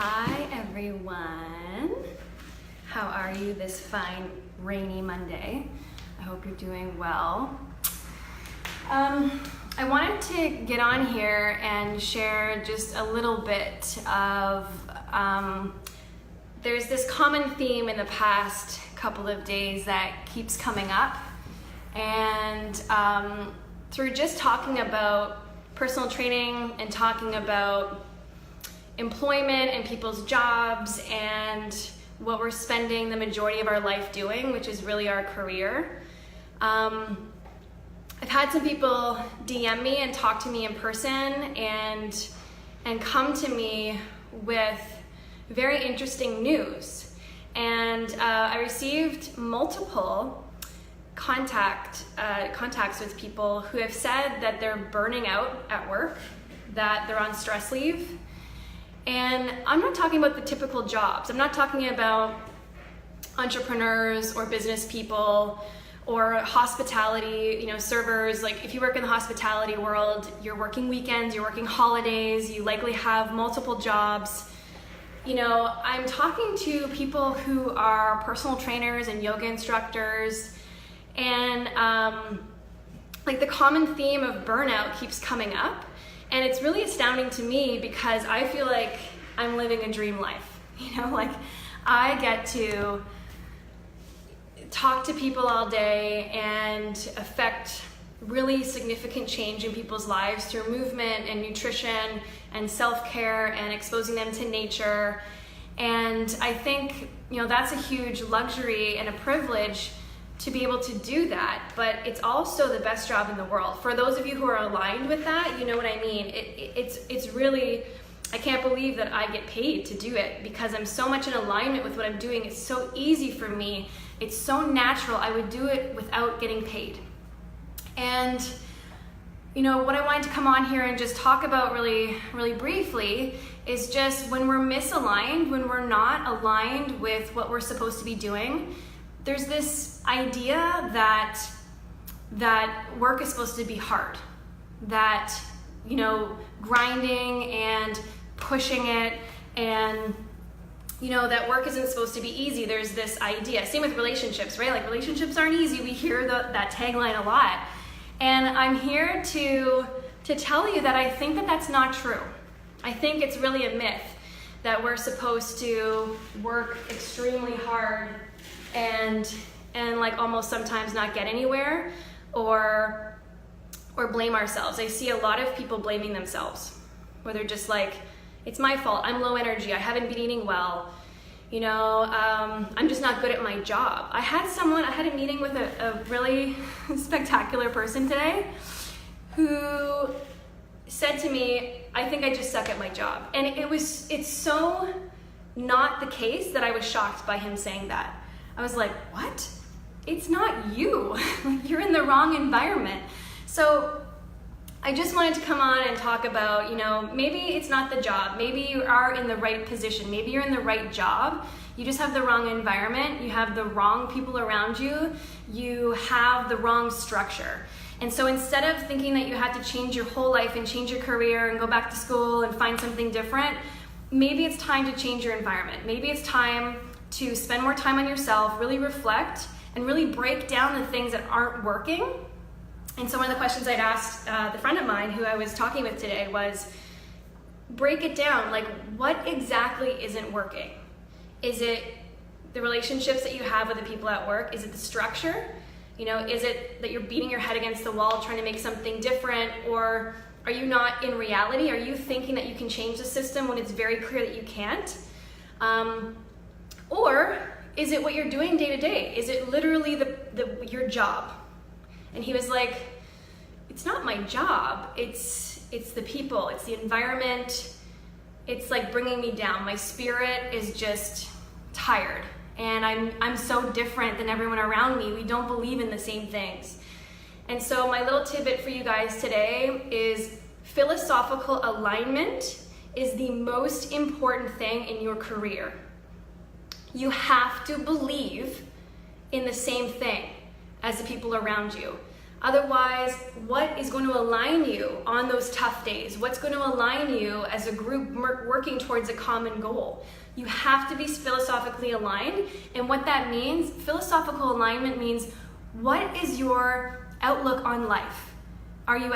Hi everyone, how are you this fine rainy Monday? I hope you're doing well. I wanted to get on here and share just a little bit of, there's this common theme in the past couple of days that keeps coming up, and through just talking about personal training and talking about employment and people's jobs and what we're spending the majority of our life doing, which is really our career. I've had some people DM me and talk to me in person and come to me with very interesting news. And I received multiple contacts with people who have said that they're burning out at work, that they're on stress leave. And I'm not talking about the typical jobs. I'm not talking about entrepreneurs or business people or hospitality, servers. Like if you work in the hospitality world, you're working weekends, you're working holidays, you likely have multiple jobs. I'm talking to people who are personal trainers and yoga instructors, and the common theme of burnout keeps coming up. And it's really astounding to me because I feel like I'm living a dream life. I get to talk to people all day and affect really significant change in people's lives through movement and nutrition and self-care and exposing them to nature. And I think, that's a huge luxury and a privilege to be able to do that, but it's also the best job in the world. For those of you who are aligned with that, you know what I mean. It's really, I can't believe that I get paid to do it because I'm so much in alignment with what I'm doing. It's so easy for me. It's so natural. I would do it without getting paid. And what I wanted to come on here and just talk about really, really briefly is just when we're misaligned, when we're not aligned with what we're supposed to be doing, there's this idea that work is supposed to be hard, that, grinding and pushing it and, that work isn't supposed to be easy. There's this idea. Same with relationships, right? Like relationships aren't easy. We hear that tagline a lot. And I'm here to tell you that I think that that's not true. I think it's really a myth that we're supposed to work extremely hard and almost sometimes not get anywhere or blame ourselves. I see a lot of people blaming themselves, where they're just like, it's my fault, I'm low energy, I haven't been eating well, I'm just not good at my job. I had a meeting with a really spectacular person today who said to me, I think I just suck at my job. And it's so not the case that I was shocked by him saying that. I was like, what? It's not you. You're in the wrong environment. So I just wanted to come on and talk about, maybe it's not the job. Maybe you are in the right position. Maybe you're in the right job. You just have the wrong environment. You have the wrong people around you. You have the wrong structure. And so instead of thinking that you have to change your whole life and change your career and go back to school and find something different, maybe it's time to change your environment. Maybe it's time to spend more time on yourself, really reflect, and really break down the things that aren't working. And so one of the questions I'd asked the friend of mine who I was talking with today was, break it down. Like, what exactly isn't working? Is it the relationships that you have with the people at work? Is it the structure? Is it that you're beating your head against the wall trying to make something different? Or are you not in reality? Are you thinking that you can change the system when it's very clear that you can't? Or is it what you're doing day to day? Is it literally your job? And he was like, it's not my job. It's the people. It's the environment. It's like bringing me down. My spirit is just tired. And I'm so different than everyone around me. We don't believe in the same things. And so my little tidbit for you guys today is philosophical alignment is the most important thing in your career. You have to believe in the same thing as the people around you. Otherwise, what is going to align you on those tough days? What's going to align you as a group working towards a common goal? You have to be philosophically aligned. And what that means, philosophical alignment means, what is your outlook on life? Are you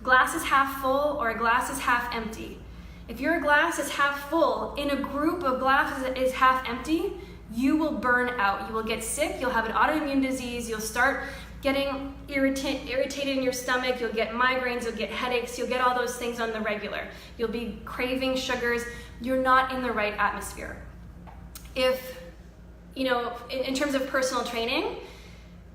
glass is half full, or a glass is half empty? If your glass is half full in a group of glasses that is half empty, you will burn out. You will get sick, you'll have an autoimmune disease, you'll start getting irritated in your stomach, you'll get migraines, you'll get headaches, you'll get all those things on the regular. You'll be craving sugars. You're not in the right atmosphere. If, in terms of personal training,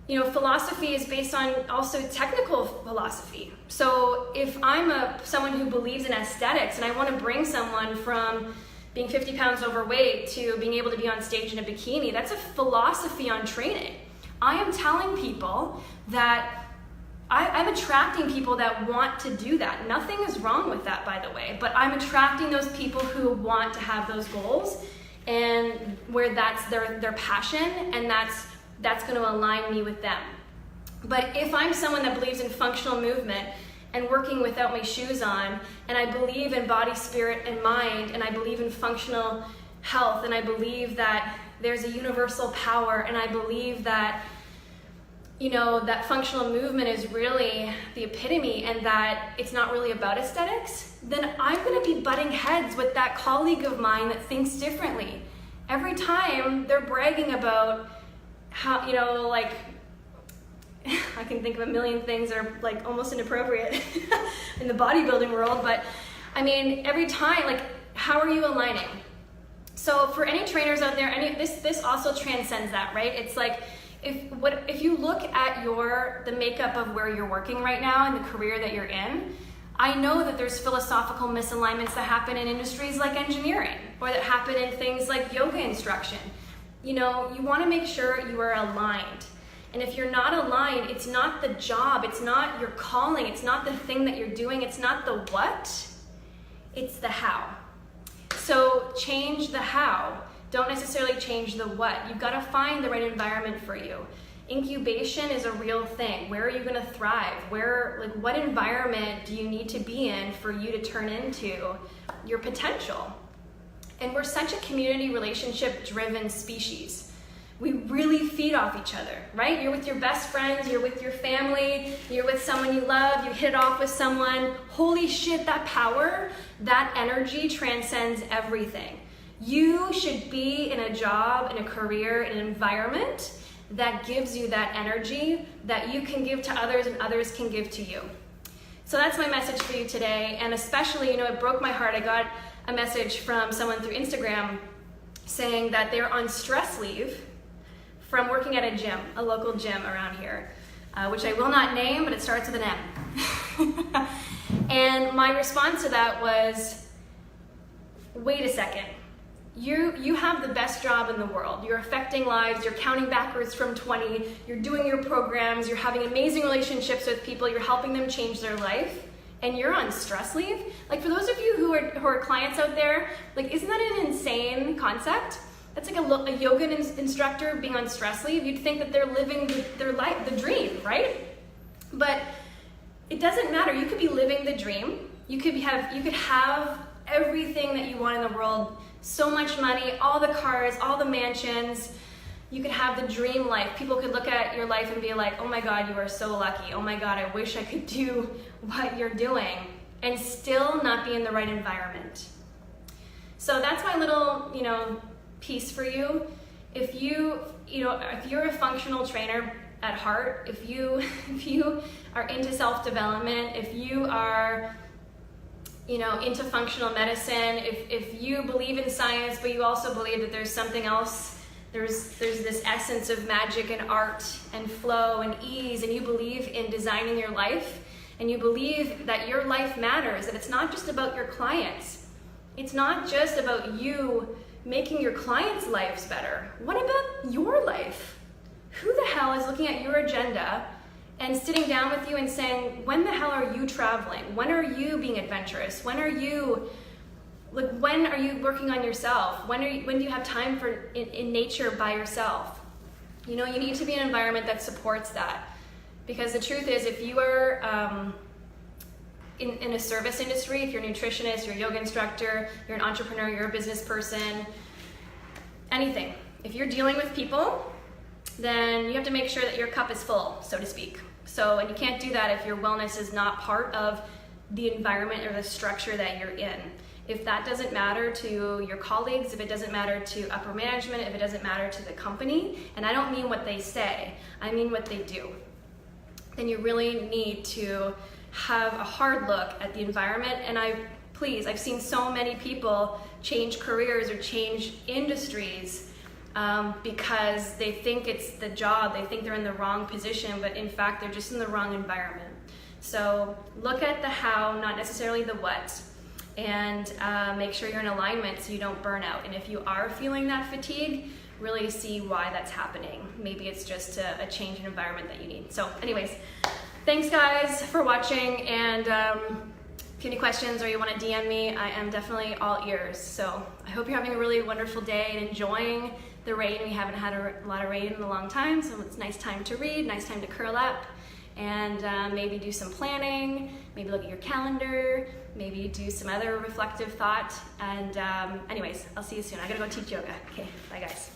philosophy is based on also technical philosophy. So if I'm someone who believes in aesthetics and I want to bring someone from being 50 pounds overweight to being able to be on stage in a bikini, that's a philosophy on training. I am telling people that I'm attracting people that want to do that. Nothing is wrong with that, by the way, but I'm attracting those people who want to have those goals and where that's their passion, and that's going to align me with them. But if I'm someone that believes in functional movement and working without my shoes on, and I believe in body, spirit, and mind, and I believe in functional health, and I believe that there's a universal power, and I believe that that functional movement is really the epitome and that it's not really about aesthetics, then I'm going to be butting heads with that colleague of mine that thinks differently. Every time they're bragging about how, I can think of a million things that are like almost inappropriate in the bodybuilding world, but I mean, every time, how are you aligning? So for any trainers out there, this also transcends that, right? It's like, if you look at the makeup of where you're working right now and the career that you're in, I know that there's philosophical misalignments that happen in industries like engineering, or that happen in things like yoga instruction. You want to make sure you are aligned. And if you're not aligned, it's not the job, it's not your calling, it's not the thing that you're doing, it's not the what, it's the how. So change the how. Don't necessarily change the what. You've got to find the right environment for you. Incubation is a real thing. Where are you going to thrive? What environment do you need to be in for you to turn into your potential? And we're such a community relationship driven species. We really feed off each other, right? You're with your best friends, you're with your family, you're with someone you love, you hit it off with someone. Holy shit, that power, that energy transcends everything. You should be in a job, in a career, in an environment that gives you that energy that you can give to others and others can give to you. So that's my message for you today. And especially, it broke my heart. I got a message from someone through Instagram saying that they're on stress leave from working at a gym, a local gym around here, which I will not name, but it starts with an M. And my response to that was, wait a second. You have the best job in the world. You're affecting lives, you're counting backwards from 20, you're doing your programs, you're having amazing relationships with people, you're helping them change their life, and you're on stress leave? For those of you who are clients out there, isn't that an insane concept? That's like a yoga instructor being on stress leave. You'd think that they're living their life, the dream, right? But it doesn't matter. You could be living the dream. You could have everything that you want in the world. So much money, all the cars, all the mansions. You could have the dream life. People could look at your life and be like, oh my God, you are so lucky. Oh my God, I wish I could do what you're doing, and still not be in the right environment. So that's my little, piece for you. If you're a functional trainer at heart, if you are into self-development, if you are into functional medicine, if you believe in science, but you also believe that there's something else, there's this essence of magic and art and flow and ease, and you believe in designing your life, and you believe that your life matters, that it's not just about your clients. It's not just about you making your clients' lives better. What about your life? Who the hell is looking at your agenda and sitting down with you and saying, when the hell are you traveling? When are you being adventurous? When are you working on yourself? When do you have time in nature by yourself? You need to be in an environment that supports that, Because the truth is, if you are in a service industry, if you're a nutritionist, you're a yoga instructor, you're an entrepreneur, you're a business person, anything, if you're dealing with people, then you have to make sure that your cup is full, so to speak. So, and you can't do that if your wellness is not part of the environment or the structure that you're in. If that doesn't matter to your colleagues, if it doesn't matter to upper management, if it doesn't matter to the company, and I don't mean what they say, I mean what they do, then you really need to have a hard look at the environment. And I've seen so many people change careers or change industries because they think it's the job, they think they're in the wrong position, but in fact they're just in the wrong environment. So look at the how, not necessarily the what, and make sure you're in alignment so you don't burn out. And if you are feeling that fatigue, really see why that's happening. Maybe it's just a change in environment that you need. So anyways, thanks guys for watching, and if you have any questions or you want to DM me, I am definitely all ears. So I hope you're having a really wonderful day and enjoying the rain. We haven't had a lot of rain in a long time, so it's a nice time to read, nice time to curl up, and maybe do some planning, maybe look at your calendar, maybe do some other reflective thought. And anyways, I'll see you soon. I gotta go teach yoga. Okay, bye guys.